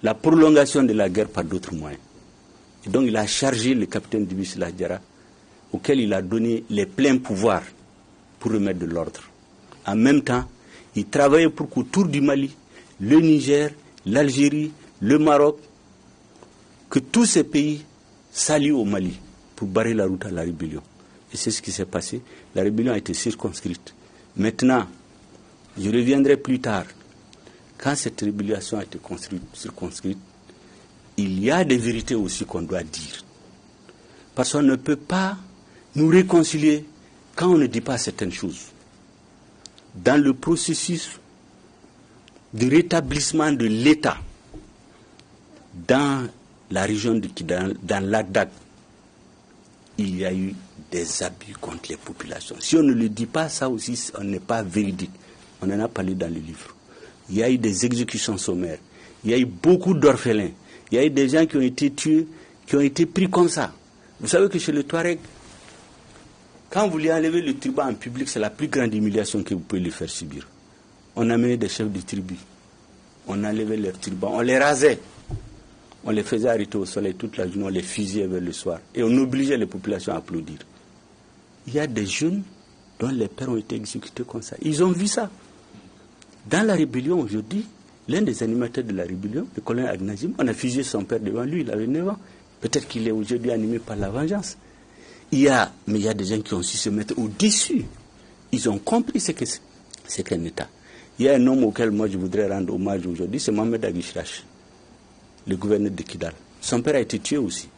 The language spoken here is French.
la prolongation de la guerre par d'autres moyens. Et donc il a chargé le capitaine Djiby Sylla Diarra, auquel il a donné les pleins pouvoirs pour remettre de l'ordre. En même temps, il travaillait pour qu'autour du Mali, le Niger, l'Algérie, le Maroc, que tous ces pays s'allient au Mali pour barrer la route à la rébellion. Et c'est ce qui s'est passé. La rébellion a été circonscrite. Maintenant, je reviendrai plus tard. Quand cette rébellion a été circonscrite, il y a des vérités aussi qu'on doit dire. Parce qu'on ne peut pas nous réconcilier quand on ne dit pas certaines choses. Dans le processus de rétablissement de l'État dans la région de Kidal, dans l'Agdag, il y a eu des abus contre les populations. Si on ne le dit pas, ça aussi, on n'est pas véridique. On en a parlé dans le livre. Il y a eu des exécutions sommaires. Il y a eu beaucoup d'orphelins. Il y a eu des gens qui ont été tués, qui ont été pris comme ça. Vous savez que chez le Touareg, quand vous lui enlevez le turban en public, c'est la plus grande humiliation que vous pouvez lui faire subir. On amenait des chefs de tribu. On enlevait leurs turbans. On les rasait. On les faisait arrêter au soleil toute la journée. On les fusillait vers le soir. Et on obligeait les populations à applaudir. Il y a des jeunes dont les pères ont été exécutés comme ça. Ils ont vu ça. Dans la rébellion aujourd'hui, l'un des animateurs de la rébellion, le colonel Agnazim, on a fusillé son père devant lui, il avait 9 ans. Peut-être qu'il est aujourd'hui animé par la vengeance. Mais il y a des gens qui ont su se mettre au-dessus. Ils ont compris ce que c'est qu'un État. Il y a un homme auquel moi je voudrais rendre hommage aujourd'hui, c'est Mohamed Aghishrach, le gouverneur de Kidal. Son père a été tué aussi.